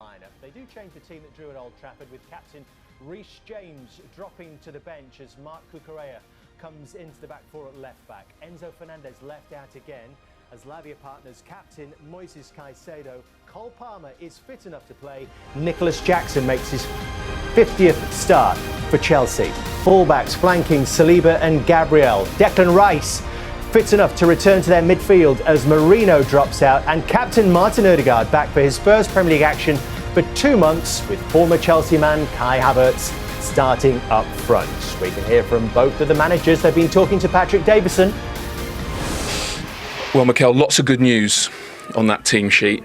lineup. They do change the team that drew at Old Trafford with captain Reece James dropping to the bench as Marc Cucurella comes into the back four at left back. Enzo Fernandez left out again as Lavia partners captain Moises Caicedo. Cole Palmer is fit enough to play. Nicholas Jackson makes his 50th start for Chelsea. Fullbacks flanking Saliba and Gabriel. Declan Rice fit enough to return to their midfield as Marino drops out, and captain Martin Odegaard back for his first Premier League action for 2 months with former Chelsea man Kai Harvetz starting up front. We can hear from both of the managers. They've been talking to Patrick Davison. Well, Mikel, lots of good news on that team sheet.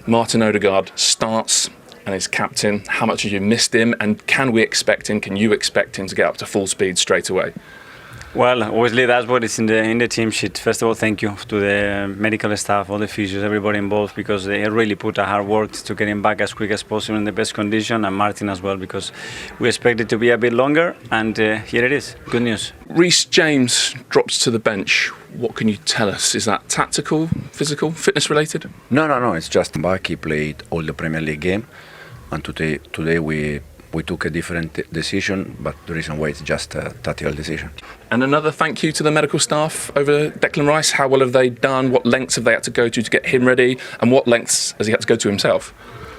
Martin Odegaard starts and is captain. How much have you missed him, and can you expect him to get up to full speed straight away? Well, obviously that's what is in the team sheet. First of all, thank you to the medical staff, all the physios, everybody involved, because they really put a hard work to get him back as quick as possible in the best condition, and Martin as well, because we expect it to be a bit longer, and here it is. Good news. Reece James drops to the bench. What can you tell us? Is that tactical, physical, fitness related? No. It's just back. He played all the Premier League game, and today we took a different decision, but the reason why it's just a tactical decision. And another thank you to the medical staff over Declan Rice. How well have they done? What lengths have they had to go to get him ready? And what lengths has he had to go to himself?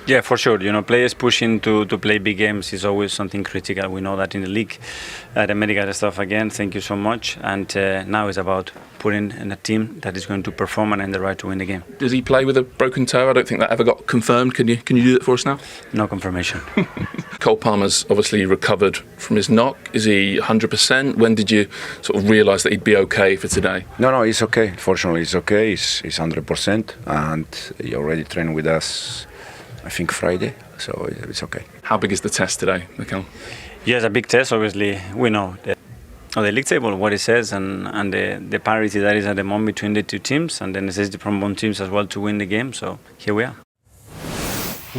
Yeah, for sure. You know, players pushing to play big games is always something critical. We know that in the league. The medical staff, again, thank you so much. And now it's about putting in a team that is going to perform and earn the right to win the game. Does he play with a broken toe? I don't think that ever got confirmed. Can you do that for us now? No confirmation. Cole Palmer's obviously recovered from his knock. Is he 100%? When did you sort of realise that he'd be okay for today? No, he's okay. Fortunately, he's okay. He's 100%, and he already trained with us, I think, Friday, so it's okay. How big is the test today, Mikel? Yes, a big test. Obviously, we know the league table, what it says, and the parity that is at the moment between the two teams, and the necessity from both teams as well to win the game. So here we are.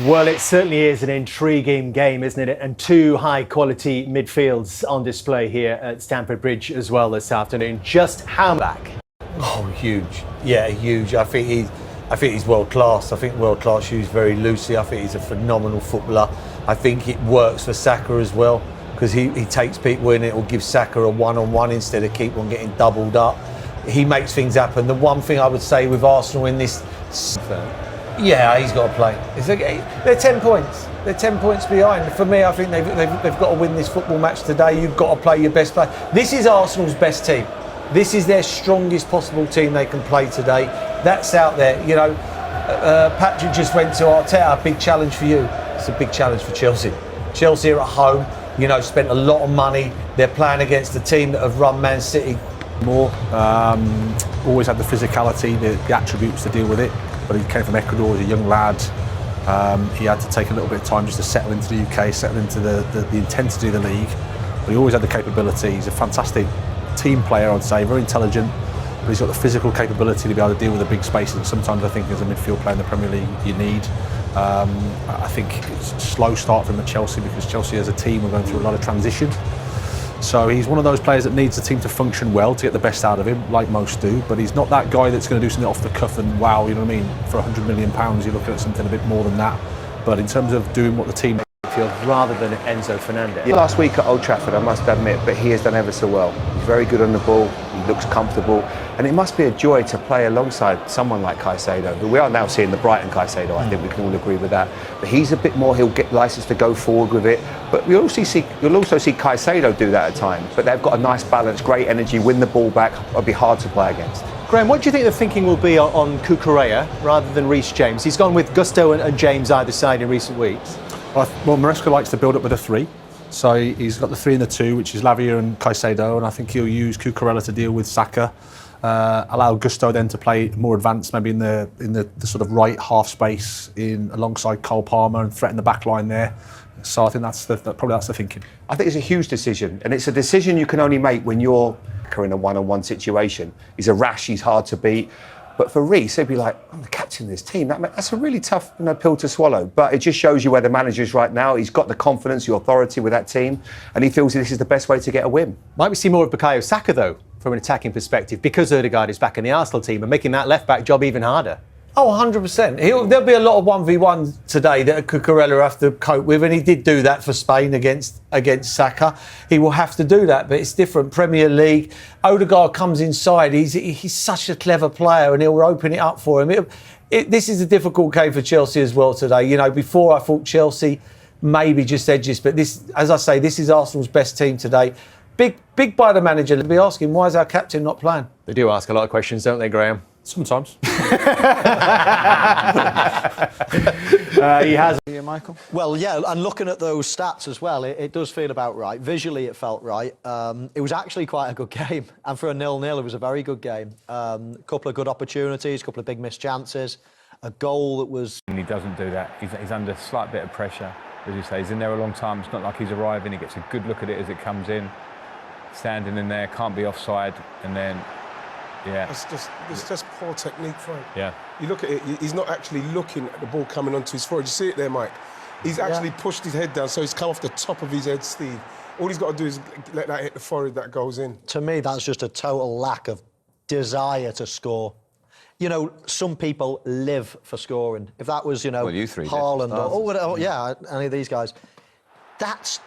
Well, it certainly is an intriguing game, isn't it? And two high-quality midfields on display here at Stamford Bridge as well this afternoon. Just how back? Oh, huge. Yeah, huge. I think he's world class. I think world class used very loosely. I think he's a phenomenal footballer. I think it works for Saka as well, because he takes people in. It will give Saka a one-on-one instead of keep on getting doubled up. He makes things happen. The one thing I would say with Arsenal in this, yeah, he's got to play. They're 10 points. They're 10 points behind. For me, I think they've got to win this football match today. You've got to play your best player. This is Arsenal's best team. This is their strongest possible team they can play today. That's out there. You know, Patrick just went to Arteta. Big challenge for you. It's a big challenge for Chelsea. Chelsea are at home. You know, spent a lot of money. They're playing against a team that have run Man City. More. Always had the physicality, the attributes to deal with it. But he came from Ecuador as a young lad. He had to take a little bit of time just to settle into the UK, settle into the intensity of the league. But he always had the capability. He's a fantastic team player, I'd say, very intelligent. But he's got the physical capability to be able to deal with the big spaces that sometimes I think as a midfield player in the Premier League you need. I think it's a slow start for him at Chelsea because Chelsea as a team are going through a lot of transition. So he's one of those players that needs the team to function well to get the best out of him, like most do. But he's not that guy that's going to do something off the cuff and wow, you know what I mean? For £100 million, you're looking at something a bit more than that. But in terms of doing what the team rather than Enzo Fernandez. Yeah, last week at Old Trafford, I must admit, but he has done ever so well. He's very good on the ball, he looks comfortable, and it must be a joy to play alongside someone like Caicedo, who we are now seeing the Brighton Caicedo. I think we can all agree with that. But he's a bit more, he'll get licence to go forward with it. But you'll also see Caicedo do that at times. But they've got a nice balance, great energy, win the ball back, it'll be hard to play against. Graham, what do you think the thinking will be on Cucurella rather than Reece James? He's gone with Gusto and James either side in recent weeks. Well, Maresca likes to build up with a three. So he's got the 3 and the 2, which is Lavia and Caicedo, and I think he'll use Cucurella to deal with Saka. Allow Gusto then to play more advanced, maybe in the sort of right half space alongside Cole Palmer and threaten the back line there. So I think that's the thinking. I think it's a huge decision, and it's a decision you can only make when you're in a one-on-one situation. He's a rash, he's hard to beat. But for Reece, he'd be like, I'm the captain of this team. That's a really tough pill to swallow. But it just shows you where the manager is right now. He's got the confidence, the authority with that team, and he feels this is the best way to get a win. Might we see more of Bukayo Saka, though, from an attacking perspective, because Odegaard is back in the Arsenal team and making that left-back job even harder? Oh, 100%. There'll be a lot of 1v1 today that Cucurella will have to cope with, and he did do that for Spain against Saka. He will have to do that, but it's different. Premier League. Odegaard comes inside. He's such a clever player, and he'll open it up for him. This is a difficult game for Chelsea as well today. You know, before I thought Chelsea maybe just edges, but this, as I say, this is Arsenal's best team today. Big by the manager. They'll be asking, why is our captain not playing? They do ask a lot of questions, don't they, Graham? Sometimes. He has. Yeah, Michael? Well, yeah, and looking at those stats as well, it does feel about right. Visually, it felt right. It was actually quite a good game. And for a 0-0, it was a very good game. A couple of good opportunities, a couple of big missed chances, a goal that was... And he doesn't do that. He's under a slight bit of pressure. As you say, he's in there a long time. It's not like he's arriving. He gets a good look at it as it comes in. Standing in there, can't be offside, and then... Yeah. It's just poor technique, Frank. Yeah. You look at it, he's not actually looking at the ball coming onto his forehead. You see it there, Mike? He's actually pushed his head down, so he's come off the top of his head, Steve. All he's got to do is let that hit the forehead, that goes in. To me, that's just a total lack of desire to score. You know, some people live for scoring. If that was, you know, well, you three Haaland or yeah, any of these guys, that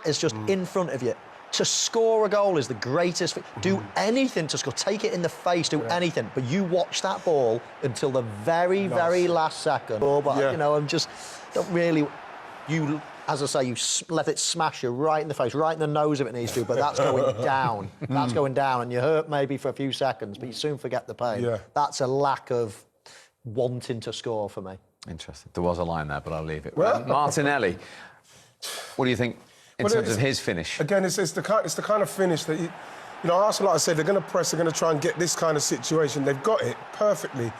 is just in front of you. To score a goal is the greatest thing. Do anything to score. Take it in the face, do anything. But you watch that ball until the very last second. But, you know, I'm just... Don't really... You, as I say, you let it smash you right in the face, right in the nose if it needs to, but that's going down. That's going down, and you hurt maybe for a few seconds, but you soon forget the pain. Yeah. That's a lack of wanting to score for me. Interesting. There was a line there, but I'll leave it. Martinelli, what do you think in terms of his finish? Again, it's the kind of finish that, you know, Arsenal, like I said, they're going to press, they're going to try and get this kind of situation. They've got it perfectly.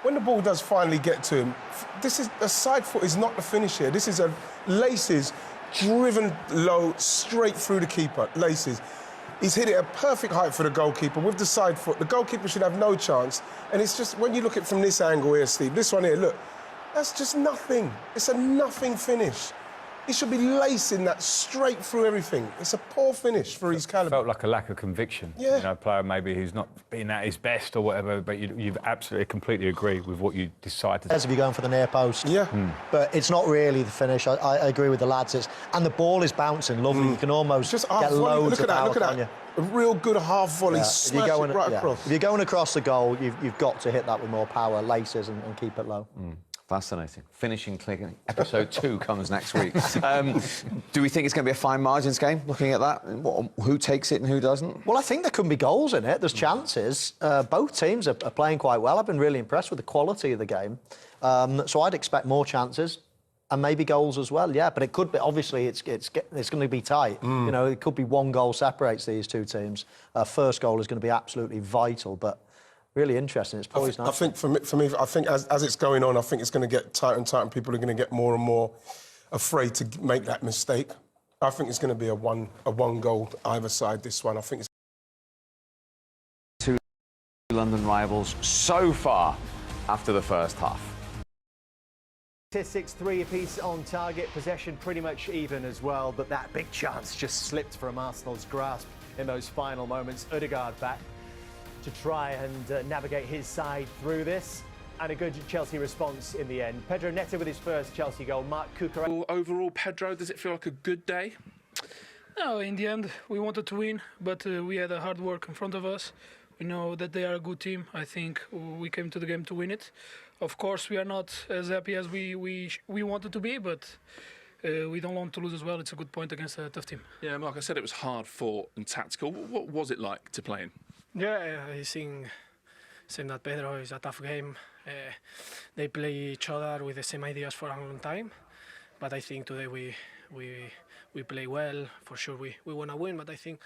When the ball does finally get to him, this is a side foot is not the finish here. This is a laces driven low straight through the keeper. Laces. He's hit it at perfect height for the goalkeeper with the side foot. The goalkeeper should have no chance. And it's just, when you look at it from this angle here, Steve, this one here, look, that's just nothing. It's a nothing finish. He should be lacing that straight through everything. It's a poor finish for his calibre. Felt like a lack of conviction. Yeah. You know, a player maybe who's not being at his best or whatever, but you've absolutely completely agree with what you decided. As if you're going for the near post. Yeah. But it's not really the finish. I agree with the lads. And the ball is bouncing lovely. You can almost get loads of power on you. A real good half volley, smash it right across. If you're going across the goal, you've got to hit that with more power, laces, and keep it low. Fascinating. Finishing clicking. Episode 2 comes next week. Do we think it's going to be a fine margins game, looking at that? Who takes it and who doesn't? Well, I think there could be goals in it. There's chances. Both teams are playing quite well. I've been really impressed with the quality of the game. So I'd expect more chances and maybe goals as well, yeah. But it could be, obviously, it's going to be tight. You know, it could be one goal separates these two teams. First goal is going to be absolutely vital, but really interesting. It's poised. I think for me, I think as it's going on, I think it's going to get tighter and tighter, and people are going to get more and more afraid to make that mistake. I think it's going to be a one goal either side. This one, I think it's two London rivals so far after the first half. Statistics 3 apiece on target, possession pretty much even as well, but that big chance just slipped from Arsenal's grasp in those final moments. Odegaard back to try and navigate his side through this, and a good Chelsea response in the end. Pedro Neto with his first Chelsea goal. Mark Cucurella. Overall, Pedro, does it feel like a good day? No, in the end, we wanted to win, but we had a hard work in front of us. We know that they are a good team. I think we came to the game to win it. Of course, we are not as happy as we wanted to be, but we don't want to lose as well. It's a good point against a tough team. Yeah, Mark, I said it was hard fought and tactical. What was it like to play in? Yeah, I think same that Pedro is a tough game. They play each other with the same ideas for a long time, but I think today we play well. For sure, we want to win, but I think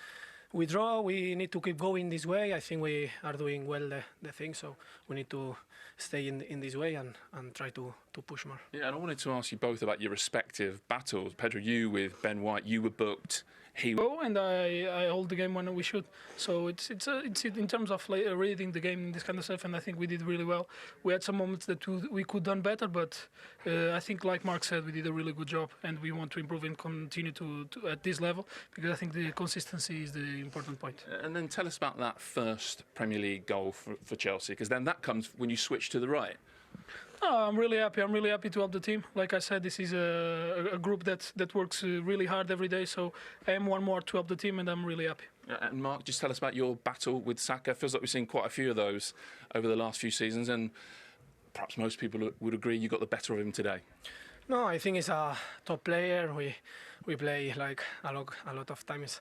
we draw. We need to keep going this way. I think we are doing well the thing, so we need to stay in this way and try to push more. Yeah, and I wanted to ask you both about your respective battles. Pedro, you with Ben White, you were booked. And I hold the game when we should. So it's in terms of like reading the game and this kind of stuff, and I think we did really well. We had some moments that we could done better, but I think, like Mark said, we did a really good job, and we want to improve and continue to at this level, because I think the consistency is the important point. And then tell us about that first Premier League goal for Chelsea, because then that comes when you switch to the right. Oh, I'm really happy. I'm really happy to help the team. Like I said, this is a group that works really hard every day. So I am one more to help the team, and I'm really happy. And Mark, just tell us about your battle with Saka. Feels like we've seen quite a few of those over the last few seasons, and perhaps most people would agree you got the better of him today. No, I think he's a top player. We play like a lot of times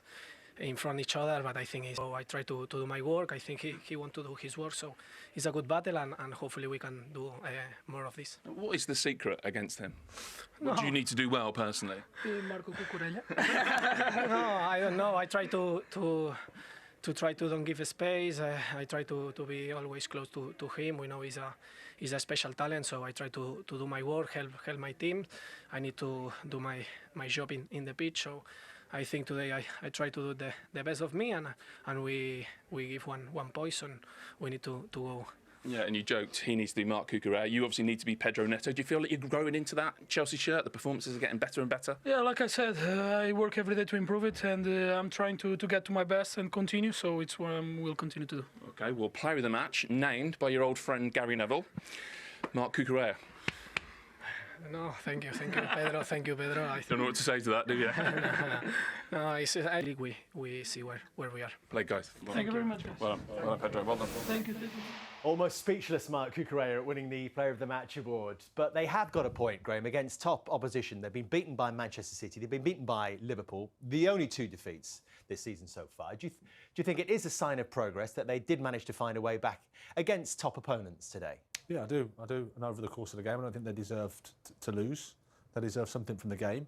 in front of each other, but I think I try to do my work. I think he wants to do his work, so it's a good battle, and hopefully we can do more of this. What is the secret against him? What do you need to do well personally? Marco Cucurella. No, I don't know. I try to try to don't give space. I try to be always close to him. We know he's a special talent, so I try to do my work, help my team. I need to do my job in the pitch. So I think today I try to do the best of me, and we give one poison. We need to go. Yeah, and you joked he needs to be Marc Cucurella. You obviously need to be Pedro Neto. Do you feel like you're growing into that Chelsea shirt? The performances are getting better and better? Yeah, like I said, I work every day to improve it, and I'm trying to get to my best and continue, so it's what I will continue to do. OK, well, player of the match, named by your old friend Gary Neville, Marc Cucurella. No, thank you, Pedro. Thank you, Pedro. I don't know what to say to that, do you? No, I think we see where we are. Play, guys. Thank you very much, guys. Well done, Pedro. Well done. Thank you. Almost speechless, Marc Cucurella at winning the Player of the Match award. But they have got a point, Graham, against top opposition. They've been beaten by Manchester City. They've been beaten by Liverpool. The only 2 defeats this season so far. Do you think it is a sign of progress that they did manage to find a way back against top opponents today? Yeah, I do. And over the course of the game, I don't think they deserved to lose. They deserved something from the game.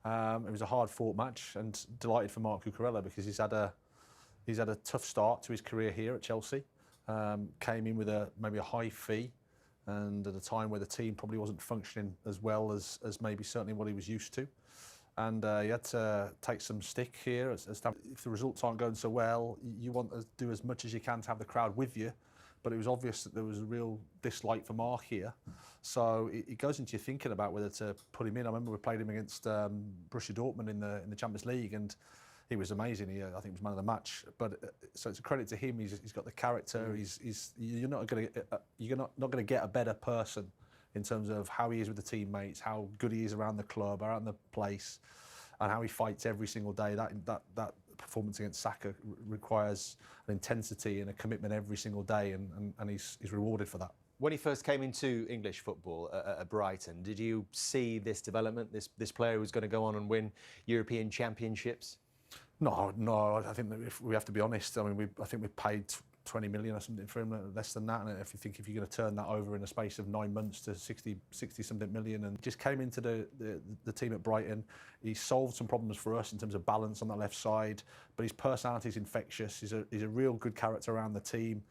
It was a hard-fought match, and delighted for Marc Cucurella because he's had a tough start to his career here at Chelsea. Came in with maybe a high fee, and at a time where the team probably wasn't functioning as well as maybe certainly what he was used to. And he had to take some stick here. If the results aren't going so well, you want to do as much as you can to have the crowd with you. But it was obvious that there was a real dislike for Marc here. So it goes into your thinking about whether to put him in. I remember we played him against Borussia Dortmund in the Champions League, and he was amazing. I think he was man of the match. But so it's a credit to him. He's got the character. You're not going to get a better person in terms of how he is with the teammates, how good he is around the club, around the place, and how he fights every single day. That performance against Saka requires an intensity and a commitment every single day, and he's rewarded for that. When he first came into English football at Brighton, did you see this development, this player who was going to go on and win European championships? No. I think that if we have to be honest, I mean, I think we paid 20 million or something for him, less than that. And if you're going to turn that over in a space of 9 months to 60 something million, and just came into the team at Brighton, he solved some problems for us in terms of balance on that left side. But his personality is infectious. He's a real good character around the team.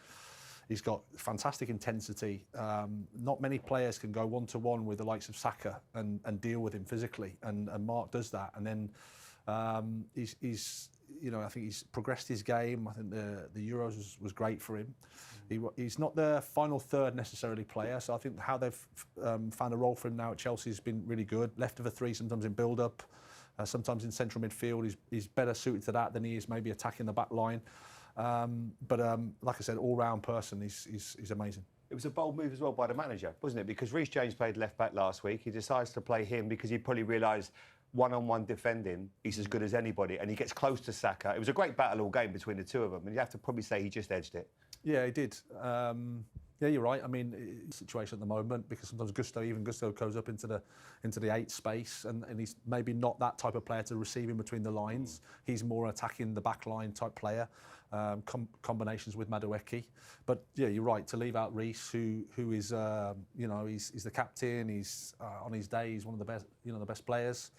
He's got fantastic intensity. Not many players can go one-to-one with the likes of Saka and deal with him physically, and Marc does that. And then I think he's progressed his game. I think the Euros was great for him. He's not the final third necessarily player, so I think how they've found a role for him now at Chelsea has been really good. Left of a 3, sometimes in build-up, sometimes in central midfield. He's better suited to that than he is maybe attacking the back line. But like I said, all-round person, he's amazing. It was a bold move as well by the manager, wasn't it? Because Reece James played left-back last week. He decides to play him because he probably realised one-on-one defending, he's as good as anybody, and he gets close to Saka. It was a great battle all game between the two of them, and you have to probably say he just edged it. Yeah, he did. Yeah, you're right. I mean, it's a situation at the moment because sometimes Gusto goes up into the 8 space, and he's maybe not that type of player to receive in between the lines. He's more attacking the back line type player, combinations with Madueke. But yeah, you're right to leave out Reece, who is he's the captain. He's on his day, he's one of the best players.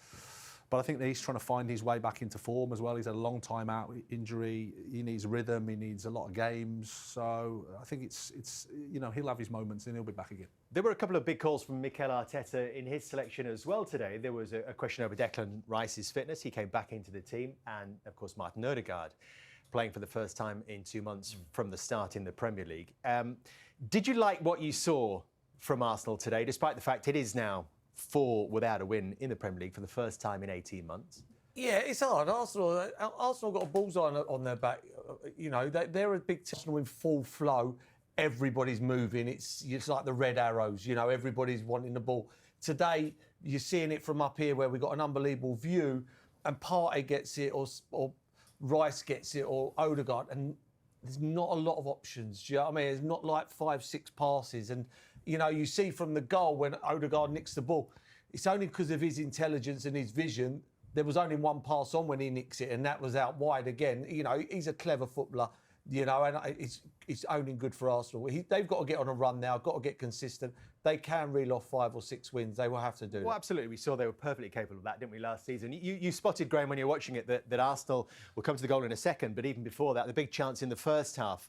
But I think that he's trying to find his way back into form as well. He's had a long time out, injury. He needs rhythm. He needs a lot of games. So I think it's he'll have his moments and he'll be back again. There were a couple of big calls from Mikel Arteta in his selection as well today. There was a question over Declan Rice's fitness. He came back into the team, and of course Martin Odegaard playing for the first time in 2 months from the start in the Premier League. Did you like what you saw from Arsenal today, despite the fact it is now 4 without a win in the Premier League for the first time in 18 months? Yeah, it's hard. Arsenal got a bullseye on their back. They're a big team in full flow. everybody's moving. It's like the red arrows, you know, everybody's wanting the ball. Today, you're seeing it from up here where we've got an unbelievable view, and Partey gets it, or Rice gets it, or Odegaard, and there's not a lot of options. Do you know what I mean? It's not like 5-6 passes. And, you know, you see from the goal when Odegaard nicks the ball, it's only because of his intelligence and his vision. There was only one pass on when he nicks it, and that was out wide again. You know, he's a clever footballer. You know, and it's only good for Arsenal. They've got to get on a run now, got to get consistent. They can reel off 5 or 6 wins. They will have to do Well, that. absolutely. We saw they were perfectly capable of that, didn't we, last season? You spotted, Graham, when you were watching it, that Arsenal will come to the goal in a second, but even before that, the big chance in the first half